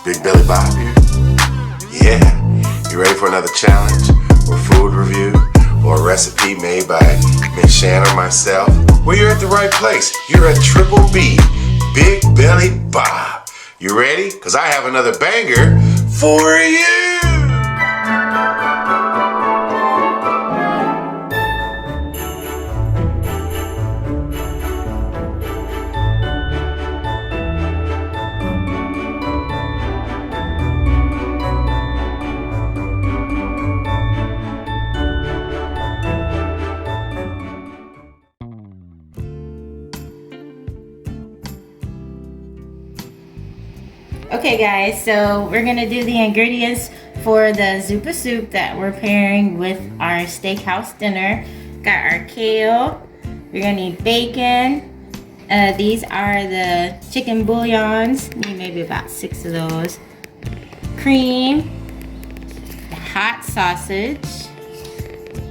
Big Belly Bob here. Yeah, you ready for another challenge or food review or a recipe made by Miss Shan or myself? Well, you're at the right place. You're at Triple B, Big Belly Bob. You ready? Because I have another banger for you. Okay guys, so we're gonna do the ingredients for the Zuppa soup that we're pairing with our steakhouse dinner. Got our kale, we're gonna need bacon. These are the chicken bouillons, need maybe about 6 of those. Cream, hot sausage,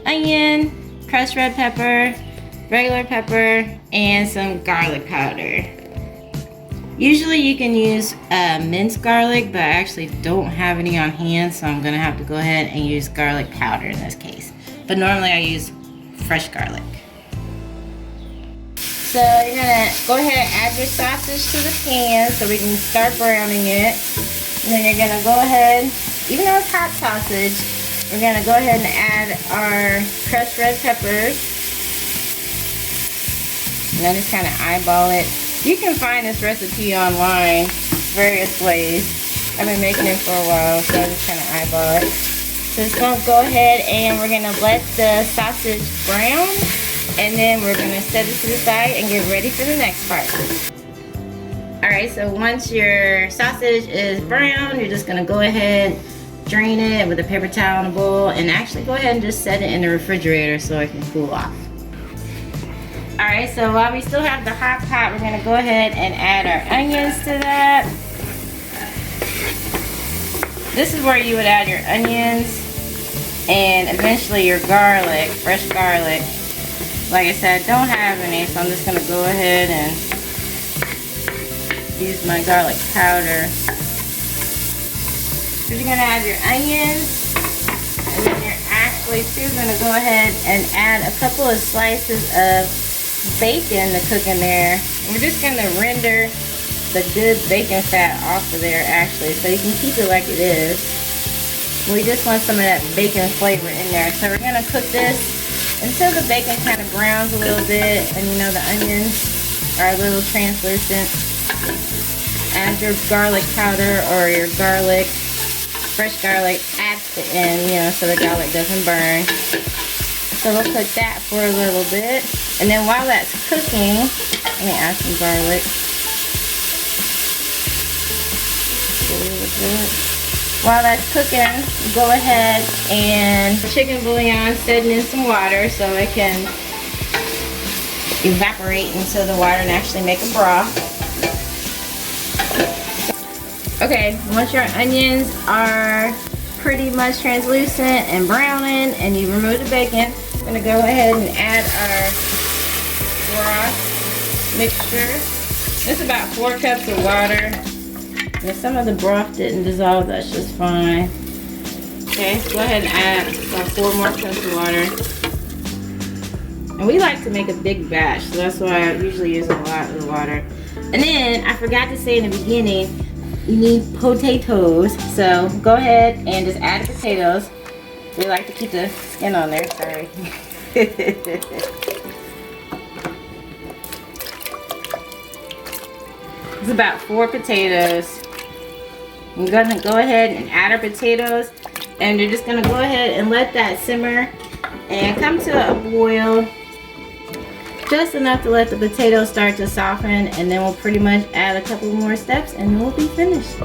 onion, crushed red pepper, regular pepper, and some garlic powder. Usually you can use minced garlic, but I actually don't have any on hand, so I'm gonna have to go ahead and use garlic powder in this case. But normally I use fresh garlic. So you're gonna go ahead and add your sausage to the pan so we can start browning it. And then you're gonna go ahead, even though it's hot sausage, we're gonna go ahead and add our crushed red peppers. And then just kind of eyeball it. You can find this recipe online various ways. I've been making it for a while, so I just kind of eyeball it. So just gonna go ahead and we're gonna let the sausage brown, and then we're gonna set it to the side and get ready for the next part. Alright, so once your sausage is brown, you're just gonna go ahead, drain it with a paper towel in a bowl, and actually go ahead and just set it in the refrigerator so it can cool off. Alright, so while we still have the hot pot, we're going to go ahead and add our onions to that. This is where you would add your onions and eventually your garlic, fresh garlic. Like I said, I don't have any, so I'm just going to go ahead and use my garlic powder. So you're going to add your onions, and then you're actually too going to go ahead and add a couple of slices of bacon to cook in there. We're just going to render the good bacon fat off of there actually, so you can keep it like it is. We just want some of that bacon flavor in there. So we're going to cook this until the bacon kind of browns a little bit, and you know the onions are a little translucent. Add your garlic powder or your garlic, fresh garlic at the end, you know, so the garlic doesn't burn. So we'll cook that for a little bit. And then while that's cooking, let me add some garlic. While that's cooking, go ahead and chicken bouillon setting in some water so it can evaporate into the water and actually make a broth. Okay, once your onions are pretty much translucent and browning and you remove the bacon, I'm going to go ahead and add our broth mixture. It's about 4 cups of water. And if some of the broth didn't dissolve, that's just fine. Okay, go ahead and add about 4 more cups of water. And we like to make a big batch, so that's why I usually use a lot of the water. And then, I forgot to say in the beginning, you need potatoes. So go ahead and just add the potatoes. We like to keep the skin on there, sorry. It's about 4 potatoes. I'm gonna go ahead and add our potatoes, and you're just gonna go ahead and let that simmer and come to a boil. Just enough to let the potatoes start to soften, and then we'll pretty much add a couple more steps and we'll be finished.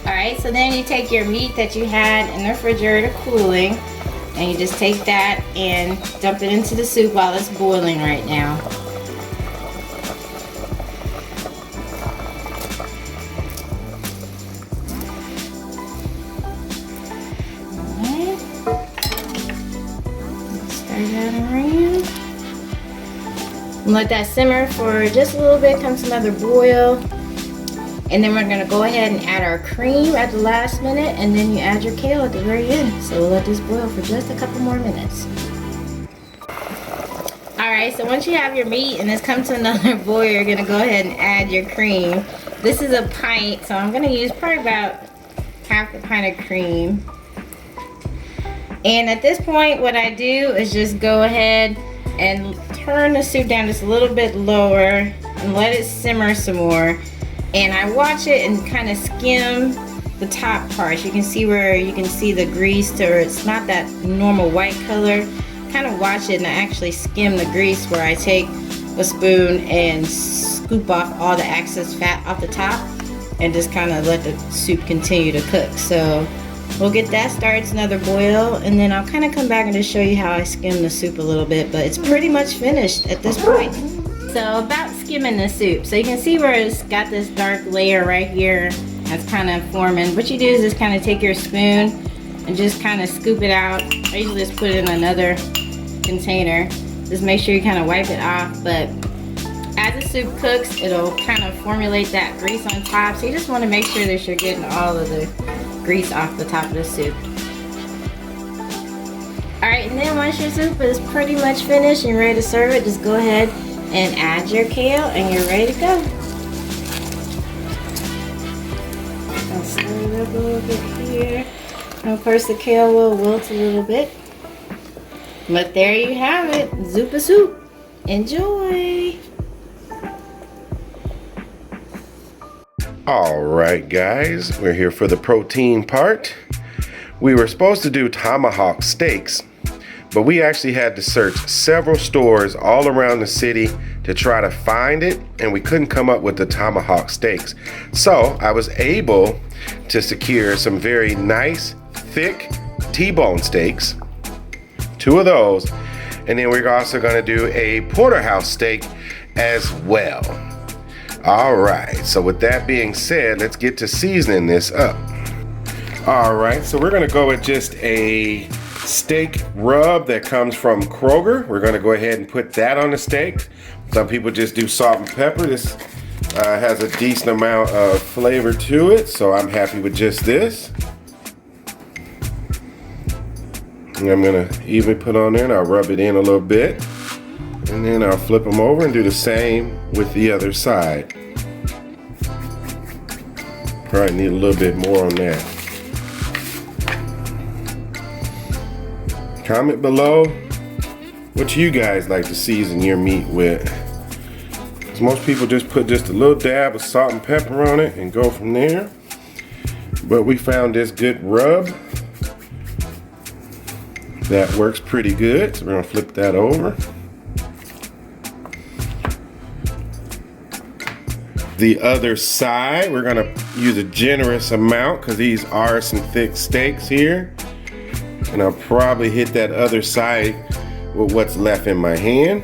Alright, so then you take your meat that you had in the refrigerator cooling, and you just take that and dump it into the soup while it's boiling right now. Stir that around. And let that simmer for just a little bit, come to another boil. And then we're gonna go ahead and add our cream at the last minute, and then you add your kale at the very end. So we'll let this boil for just a couple more minutes. Alright, so once you have your meat and it's come to another boil, you're gonna go ahead and add your cream. This is a pint, so I'm gonna use probably about half a pint of cream. And at this point, what I do is just go ahead and turn the soup down just a little bit lower and let it simmer some more. And I watch it and kind of skim the top parts. You can see where you can see the grease, or it's not that normal white color. Kind of watch it and I actually skim the grease, where I take a spoon and scoop off all the excess fat off the top and just kind of let the soup continue to cook. So we'll get that started. It's another boil, and then I'll kind of come back and just show you how I skim the soup a little bit, but it's pretty much finished at this point. So about skimming the soup, so you can see where it's got this dark layer right here that's kind of forming. What you do is just kind of take your spoon and just kind of scoop it out. I usually just put it in another container. Just make sure you kind of wipe it off, but as the soup cooks, it'll kind of formulate that grease on top. So you just want to make sure that you're getting all of the grease off the top of the soup. Alright, and then once your soup is pretty much finished and you're ready to serve it, just go ahead and add your kale and you're ready to go. I'll stir it up a little bit here. And of course the kale will wilt a little bit. But there you have it, Zuppa soup. Enjoy! Alright guys, we're here for the protein part. We were supposed to do tomahawk steaks, but we actually had to search several stores all around the city to try to find it, and we couldn't come up with the tomahawk steaks. So I was able to secure some very nice, thick T-bone steaks, 2 of those, and then we're also gonna do a Porterhouse steak as well. All right, so with that being said, let's get to seasoning this up. All right, so we're gonna go with just a steak rub that comes from Kroger. We're gonna go ahead and put that on the steak. Some people just do salt and pepper. This has a decent amount of flavor to it, so I'm happy with just this. And I'm gonna even put on there and I'll rub it in a little bit. And then I'll flip them over and do the same with the other side. Probably need a little bit more on that. Comment below what you guys like to season your meat with. Because most people just put just a little dab of salt and pepper on it and go from there. But we found this good rub that works pretty good. So we're gonna flip that over. The other side, we're gonna use a generous amount because these are some thick steaks here. And I'll probably hit that other side with what's left in my hand.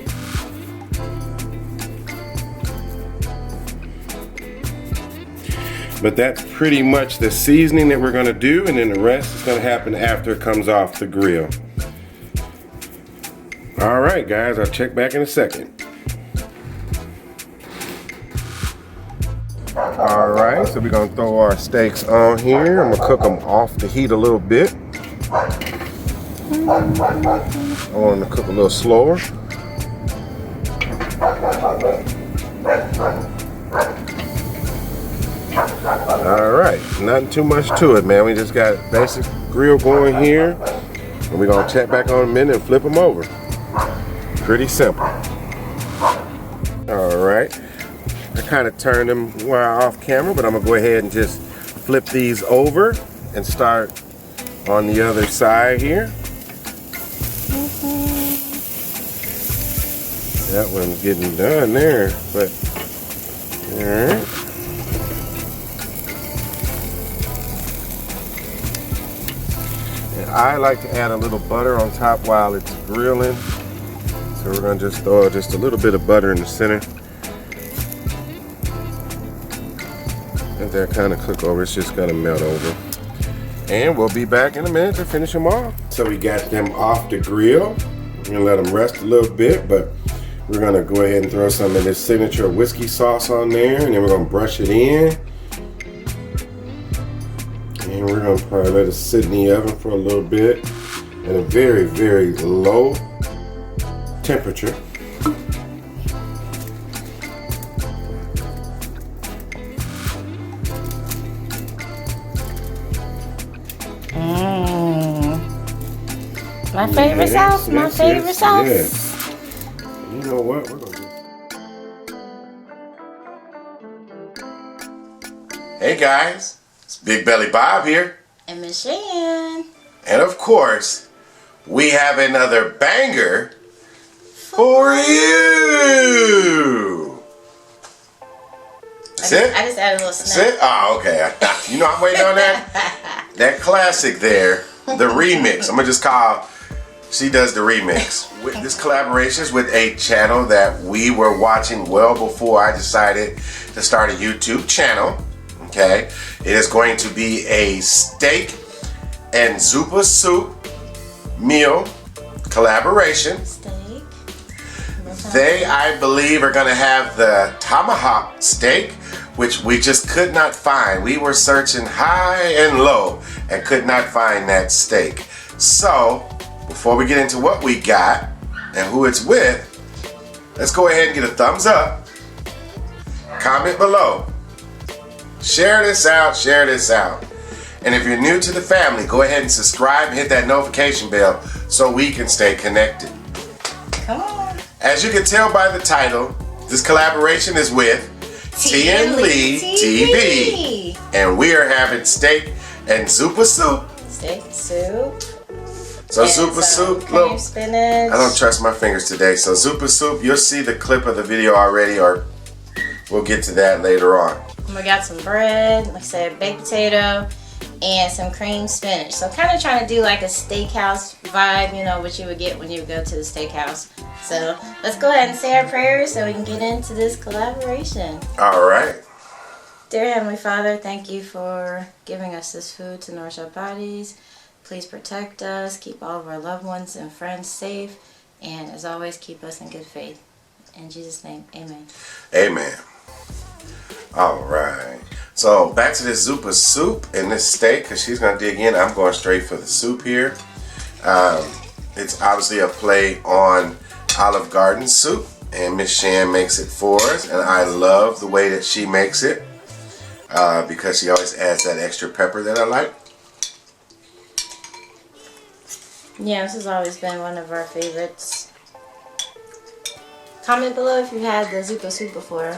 But that's pretty much the seasoning that we're gonna do, and then the rest is gonna happen after it comes off the grill. All right, guys, I'll check back in a second. All right, so we're gonna throw our steaks on here. I'm gonna cook them off the heat a little bit. I want them to cook a little slower. All right, nothing too much to it, man. We just got basic grill going here, and we're gonna check back on in a minute and flip them over. Pretty simple. All right. I kind of turned them while off camera, but I'm gonna go ahead and just flip these over and start on the other side here. That one's getting done there, but all right. And I like to add a little butter on top while it's grilling. So we're gonna just throw just a little bit of butter in the center. Let that kind of cook over. It's just gonna melt over. And we'll be back in a minute to finish them off. So we got them off the grill. We're gonna let them rest a little bit, but we're gonna go ahead and throw some of this signature whiskey sauce on there, and then we're gonna brush it in. And we're going to probably let it sit in the oven for a little bit at a very, very low temperature. My favorite sauce, my favorite sauce. Yes. You know what? We're going to. Hey guys, it's Big Belly Bob here. And Miss Shan. And of course, we have another banger for you. That's it? I just added a little That's snack. it? Oh, okay. You know I'm waiting on that? That classic there, the remix. I'm going to just call, she does the remix. With this collaboration is with a channel that we were watching well before I decided to start a YouTube channel. Okay? It is going to be a steak and Zuppa soup meal collaboration. Steak. They, I believe, are going to have the tomahawk steak, which we just could not find. We were searching high and low and could not find that steak. So, before we get into what we got and who it's with, let's go ahead and get a thumbs up, comment below, share this out, share this out. And if you're new to the family, go ahead and subscribe and hit that notification bell so we can stay connected. Come on. As you can tell by the title, this collaboration is with t&leetv. And we are having steak and Zuppa soup. Steak soup. So Zuppa soup, cream spinach. I don't trust my fingers today. So Zuppa soup, you'll see the clip of the video already, or we'll get to that later on. And we got some bread, like I said, baked potato, and some cream spinach. So kind of trying to do like a steakhouse vibe, you know, what you would get when you go to the steakhouse. So let's go ahead and say our prayers so we can get into this collaboration. All right. Dear Heavenly Father, thank you for giving us this food to nourish our bodies. Please protect us, keep all of our loved ones and friends safe, and as always, keep us in good faith. In Jesus' name, amen. Amen. All right. So back to this Zuppa soup and this steak, because she's going to dig in. I'm going straight for the soup here. It's obviously a play on Olive Garden soup, and Miss Shan makes it for us, and I love the way that she makes it because she always adds that extra pepper that I like. Yeah, this has always been one of our favorites. Comment below if you had the Zuppa soup before.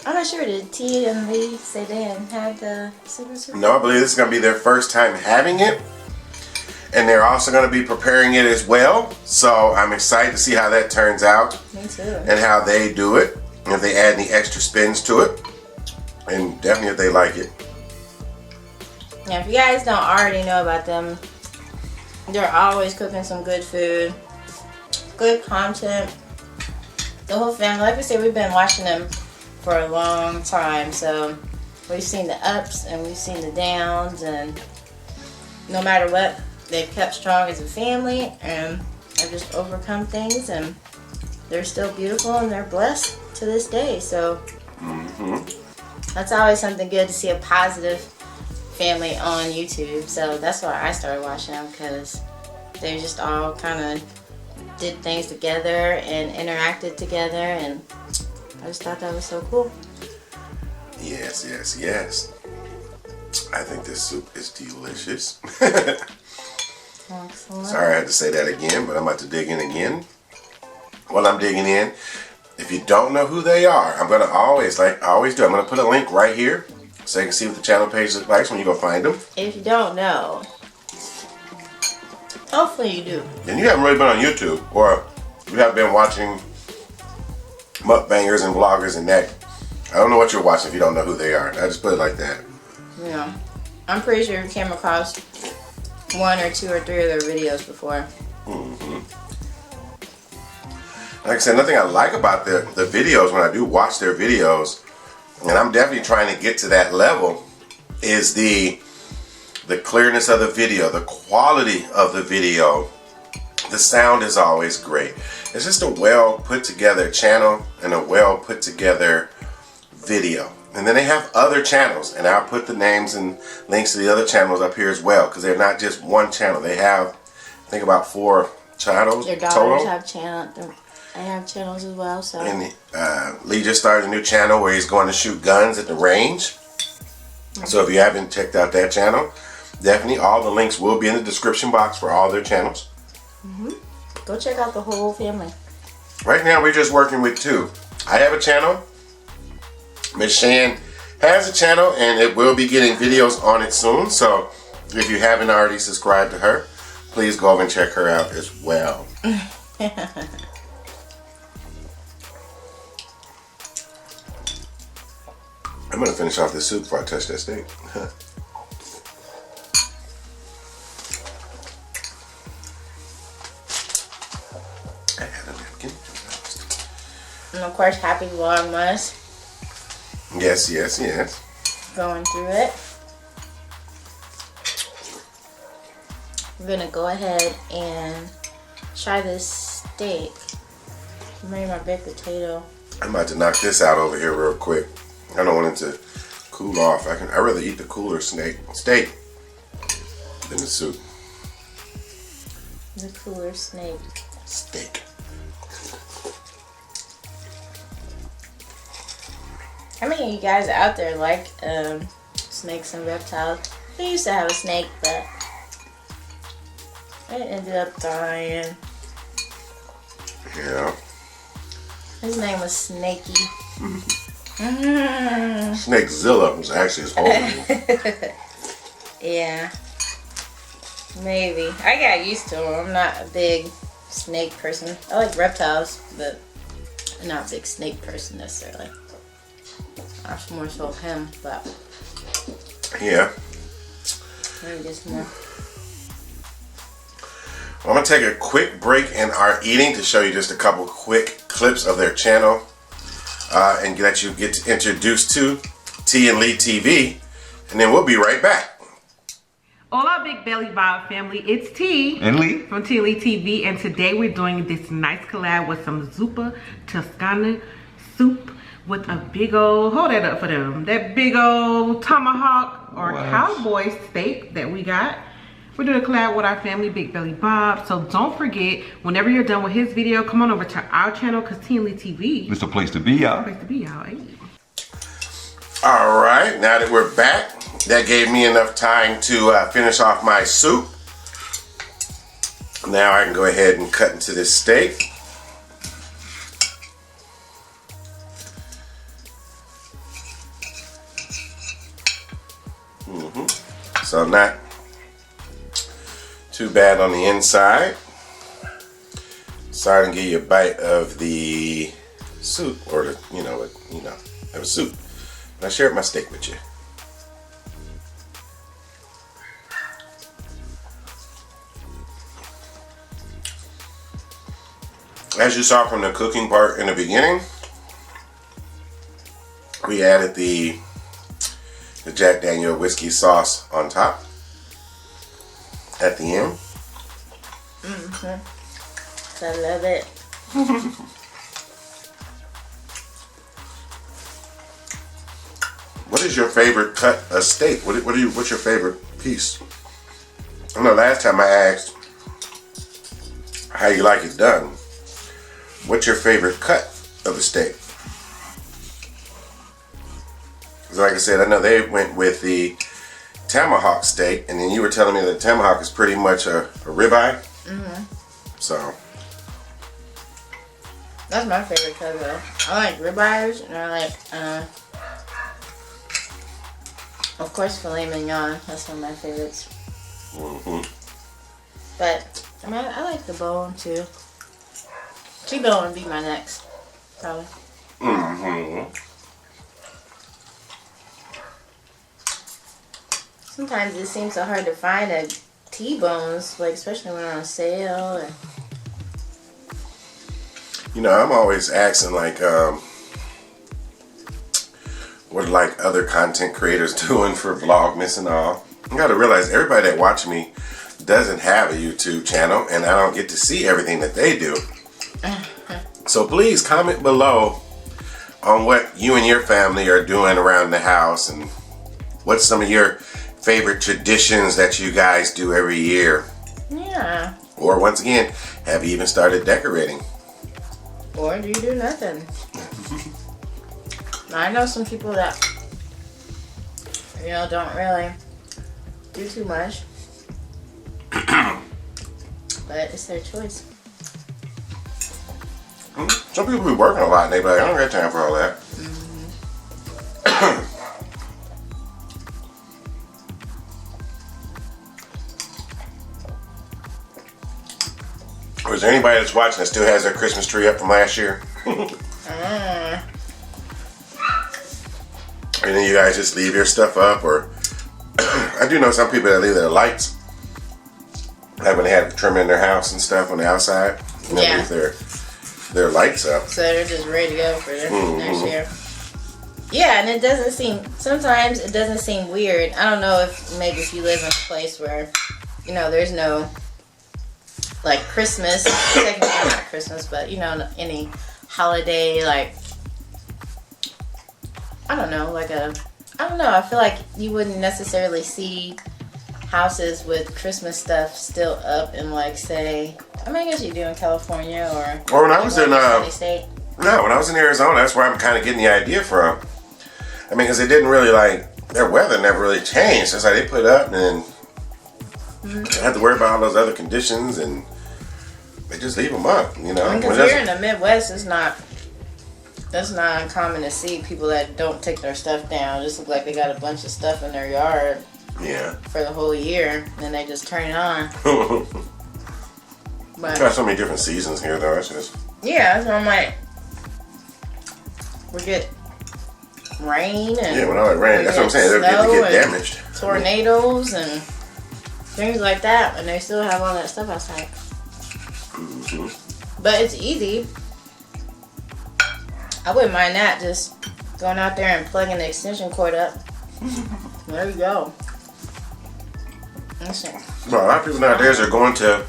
I'm not sure, did T and Lee say they hadn't had the Zuppa soup? No, I believe this is going to be their first time having it. And they're also going to be preparing it as well. So I'm excited to see how that turns out. Me too. And how they do it. And if they add any extra spins to it. And definitely if they like it. Now, if you guys don't already know about them, they're always cooking some good food, good content. The whole family, like we said, we've been watching them for a long time. So we've seen the ups and we've seen the downs, and no matter what, they've kept strong as a family and have just overcome things, and they're still beautiful and they're blessed to this day. So that's always something good to see, a positive family on YouTube. So that's why I started watching them, because they just all kind of did things together and interacted together, and I just thought that was so cool. Yes, yes, yes. I think this soup is delicious. Excellent. Sorry I had to say that again, but I'm about to dig in again. While I'm digging in, if you don't know who they are, I'm going to always, like I always do, I'm going to put a link right here so you can see what the channel page looks like when you go find them. If you don't know, hopefully you do. And you haven't really been on YouTube, or you have been watching mukbangers and vloggers and that. I don't know what you're watching if you don't know who they are. I just put it like that. Yeah. I'm pretty sure you came across 1 or 2 or 3 of their videos before. Like I said, nothing I like about the videos when I do watch their videos, and I'm definitely trying to get to that level, is the clearness of the video, the quality of the video. The sound is always great. It's just a well put together channel and a well put together video. And then they have other channels, and I'll put the names and links to the other channels up here as well, because they're not just one channel. They have, I think, about 4 channels Their daughters total. have channels. They have channels as well. So. And Lee just started a new channel where he's going to shoot guns at the range. So if you haven't checked out that channel, definitely all the links will be in the description box for all their channels. Go check out the whole family. Right now we're just working with 2. I have a channel. Miss Shan has a channel, and it will be getting videos on it soon. So if you haven't already subscribed to her, please go over and check her out as well. I'm gonna finish off this soup before I touch that steak. I have a napkin. And of course, happy Vlogmas. Yes, yes, yes. Going through it. We're gonna go ahead and try this steak. I'm ready my baked potato. I'm about to knock this out over here real quick. I don't want it to cool off. I'd rather eat the cooler steak than the soup. The cooler snake. Steak. How many of you guys out there like snakes and reptiles? We used to have a snake, but it ended up dying. Yeah. His name was Snakey. Snakezilla was actually his whole name. Yeah. Maybe. I got used to him. I'm not a big snake person. I like reptiles, but I'm not a big snake person necessarily. I'm more so him, but Yeah. maybe just more. I'm going to take a quick break in our eating to show you just a couple quick clips of their channel and let you get introduced to t&leetv, and then we'll be right back. Hola, Big Belly Bob family. It's T and Lee from t&leetv, and today we're doing this nice collab with some Zuppa Toscana soup with a big old, hold that up for them, that big old tomahawk or cowboy steak that we got. We're doing a collab with our family, Big Belly Bob. So don't forget, whenever you're done with his video, come on over to our channel, because t&leetv it's a place to be, y'all. place to be, y'all. Hey. All right, now that we're back, that gave me enough time to finish off my soup. Now I can go ahead and cut into this steak. So not too bad on the inside. Sorry to give you a bite of the soup, or the, of a soup. But I shared my steak with you. As you saw from the cooking part in the beginning, we added the Jack Daniel whiskey sauce on top at the end. I love it. What is your favorite cut of steak? What's your favorite piece? I know last time I asked how you like it done. What's your favorite cut of the steak? Like I said, I know they went with the tomahawk steak, and then you were telling me that tomahawk is pretty much a ribeye. So That's my favorite cut though. I like ribeyes, and I like, of course, filet mignon. That's one of my favorites. But I like the bone too. T-bone would be my next, probably. Sometimes it seems so hard to find a T-bones, like especially when they're on sale. Or... I'm always asking like, what are like other content creators doing for Vlogmas and all. You gotta realize everybody that watches me doesn't have a YouTube channel, and I don't get to see everything that they do. So please comment below on what you and your family are doing around the house, and what's some of your favorite traditions that you guys do every year. Yeah. Or once again, have you even started decorating? Or do you do nothing? I know some people that, you know, don't really do too much. But it's their choice. Some people be working a lot and they be like, I don't got time for all that. Or is there anybody that's watching that still has their Christmas tree up from last year? And then you guys just leave your stuff up, or I do know some people that leave their lights, like when they have trim in their house and stuff on the outside, and they leave their lights up. So they're just ready to go for the next year. Yeah, and it doesn't seem, sometimes it doesn't seem weird. I don't know if maybe if you live in a place where, you know, there's no, like Christmas, technically not Christmas, but you know, any holiday, like, I don't know, like I don't know, I feel like you wouldn't necessarily see houses with Christmas stuff still up in, like, say, I mean, I guess you do in California or when I was in state. No, when I was in Arizona, that's where I'm kind of getting the idea from. I mean, because it didn't really, like, their weather never really changed. It's like they put up and they have to worry about all those other conditions, and they just leave them up, you know. Because here in the Midwest, that's not uncommon to see people that don't take their stuff down. Just look like they got a bunch of stuff in their yard. Yeah. For the whole year, and then they just turn it on. But got so many different seasons here, though. It's just yeah, so I'm like, we get rain and when all that rain, that's what I'm saying. They get damaged. Tornadoes and things like that, and they still have all that stuff outside. But it's easy. I wouldn't mind that, just going out there and plugging the extension cord up. There you go. Well, a lot of people nowadays are going to,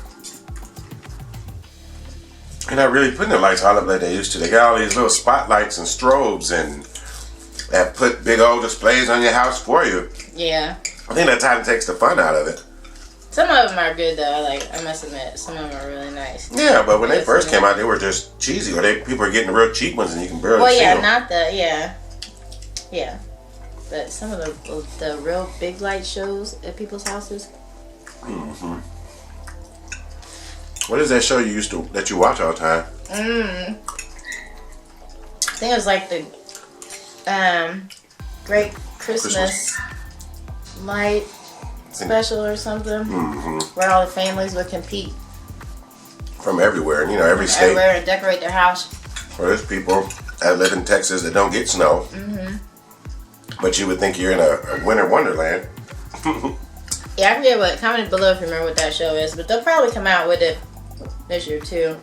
they're not really putting their lights all up like they used to. They got all these little spotlights and strobes and that put big old displays on your house for you. Yeah. I think that kind of takes the fun out of it. Some of them are good though. I must admit, some of them are really nice. Yeah, but when they first came out, they were just cheesy. Or people are getting the real cheap ones and you can barely see them. Not the yeah. But some of the real big light shows at people's houses. What is that show that you watch all the time? I think it was like the Great Christmas Light Special or something, where all the families would compete from everywhere, you know, every state, everywhere, and decorate their house. Well, there's people that live in Texas that don't get snow, but you would think you're in a winter wonderland. Yeah, I forget what. Comment below if you remember what that show is, but they'll probably come out with it this year too.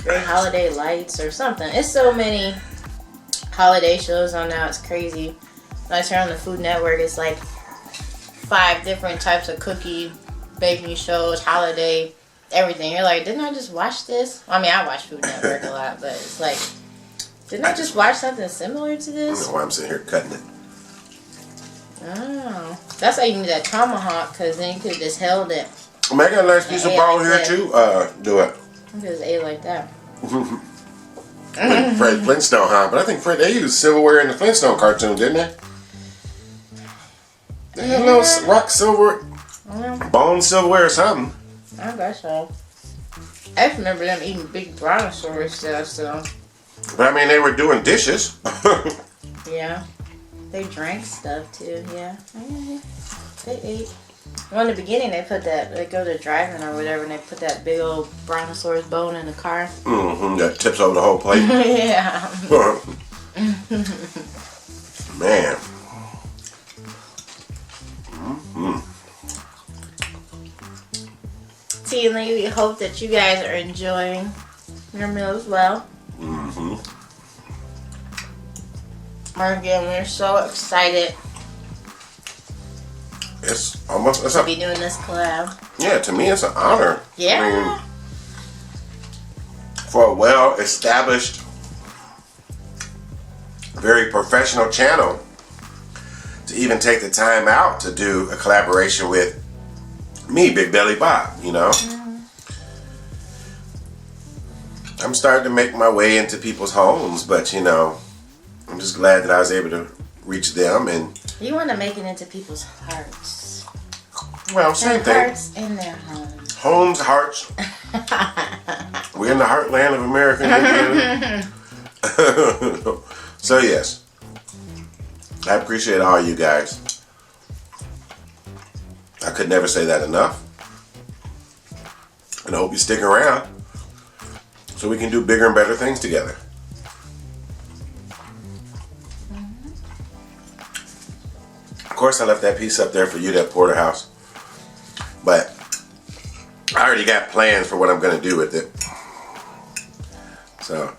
Great Holiday Lights or something. It's so many holiday shows on now. It's crazy. When I turn on the Food Network, it's like 5 different types of cookie baking shows, holiday, everything. You're like, didn't I just watch this? I mean, I watch Food Network a lot, but it's like, didn't I just watch something similar to this? I don't know why I'm sitting here cutting it. Oh, that's why you need that tomahawk, because then you could have just held it. I mean, I got a nice piece of bone here too. Do it. You just ate like that. Fred Flintstone, huh? But I think they used silverware in the Flintstone cartoon, didn't they? They had little rock silver, bone silverware or something. I guess so. I just remember them eating big brontosaurus stuff, so. But I mean, they were doing dishes. Yeah. They drank stuff too, yeah. They ate. Well, in the beginning, they go to driving or whatever, and they put that big old brontosaurus bone in the car. That tips over the whole plate. Yeah. Man. T&Lee, we hope that you guys are enjoying your meal as well. Again, we're so excited to be doing this collab. Yeah, to me it's an honor. Yeah. I mean, for a well-established very professional channel to even take the time out to do a collaboration with me, Big Belly Bob, you know. I'm starting to make my way into people's homes, but you know, I'm just glad that I was able to reach them. And you want to make it into people's hearts. Well, same thing. Hearts in their homes. Homes, hearts. We're in the heartland of American Indian. So yes, I appreciate all you guys. I could never say that enough. And I hope you stick around so we can do bigger and better things together. Of course, I left that piece up there for you, that Porterhouse. But I already got plans for what I'm going to do with it. So,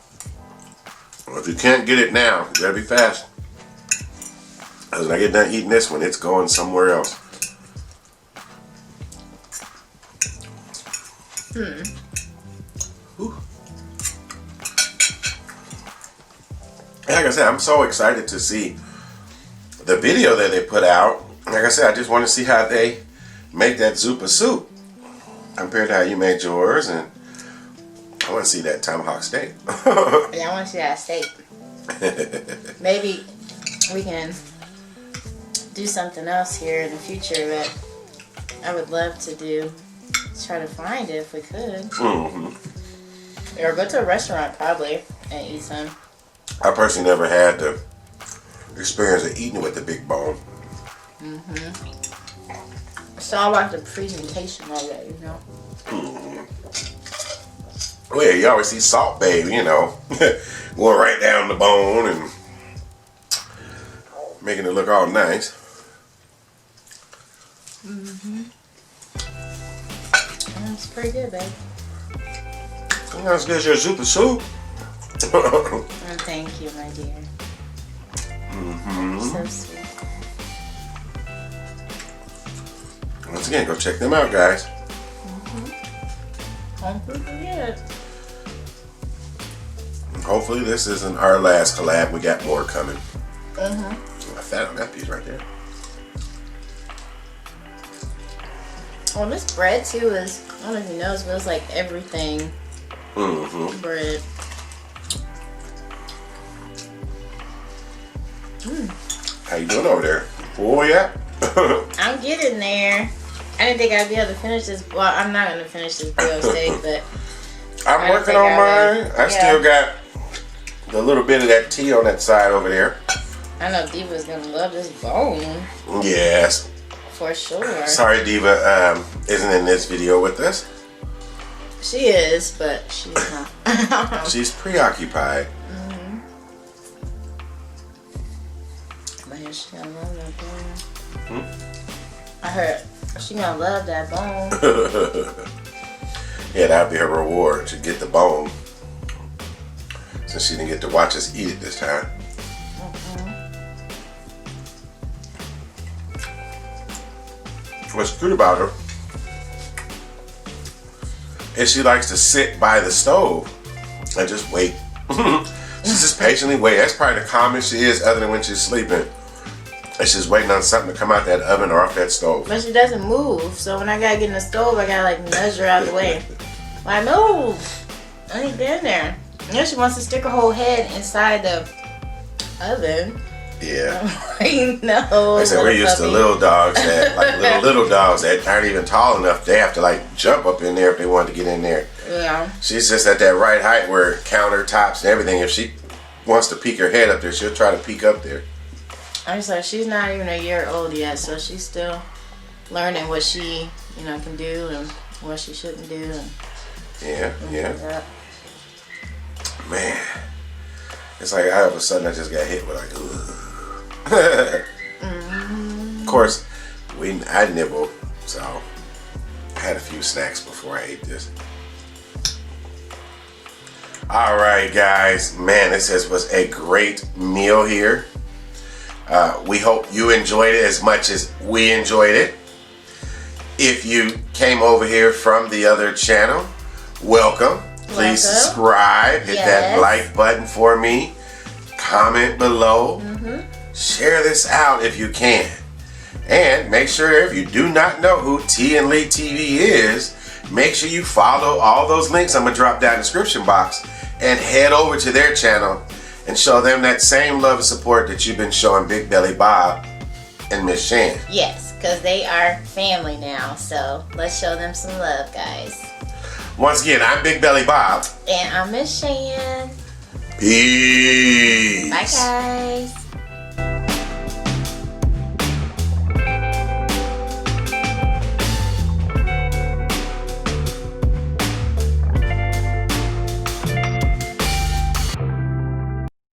if you can't get it now, you gotta be fast. Because when I get done eating this one, it's going somewhere else. Ooh. Like I said, I'm so excited to see the video that they put out. Like I said, I just want to see how they make that Zuppa soup compared to how you made yours, and I want to see that tomahawk steak. Yeah, I want to see that steak. Maybe we can do something else here in the future, but I would love to try to find it if we could. Or go to a restaurant probably and eat some. I personally never had the experience of eating with the big bone. It's all about the presentation of it, you know. Well, yeah, you always see Salt Babe, you know, going right down the bone and making it look all nice. It's pretty good, babe. Not as good as your Zuppa soup. Oh, thank you, my dear. So sweet. Once again, go check them out, guys. Hopefully this isn't our last collab. We got more coming. I'm fat on that piece right there. Well, this bread too is, I don't know if you know, it smells like everything. Bread. How you doing over there? Full yet? I'm getting there. I didn't think I'd be able to finish this. Well, I'm not going to finish this grilled steak, but I'm working on mine. I still got the little bit of that tea on that side over there. I know Diva's going to love this bone. Yes. For sure. Sorry Diva isn't in this video with us. She is, but she's not. She's preoccupied. But yeah, she's going to love that bone. I heard she's going to love that bone. Yeah, that'll be her reward, to get the bone. Since she didn't get to watch us eat it this time. What's good about her is she likes to sit by the stove and just wait. She's just patiently wait. That's probably the calmest she is, other than when she's sleeping. And she's waiting on something to come out that oven or off that stove. But she doesn't move, so when I gotta get in the stove, I gotta like nudge her out of the way. Like, move! I ain't been there. And then she wants to stick her whole head inside the oven. Yeah. No. Like I said, we're used to little dogs that, like little dogs that aren't even tall enough. They have to like jump up in there if they want to get in there. Yeah. She's just at that right height where countertops and everything. If she wants to peek her head up there, she'll try to peek up there. I'm just like, she's not even a year old yet, so she's still learning what she, can do and what she shouldn't do. And yeah. Like Man, it's like all of a sudden I just got hit with like, ugh. Of course, I nibbled, so I had a few snacks before I ate this. All right, guys, man, this was a great meal here. We hope you enjoyed it as much as we enjoyed it. If you came over here from the other channel, welcome. Please subscribe, hit that like button for me. comment below. Share this out if you can. And make sure, if you do not know who t&leetv is, make sure you follow all those links I'm going to drop down in the description box and head over to their channel and show them that same love and support that you've been showing Big Belly Bob and Miss Shan. Yes, because they are family now. So let's show them some love, guys. Once again, I'm Big Belly Bob. And I'm Miss Shan. Peace. Bye, guys.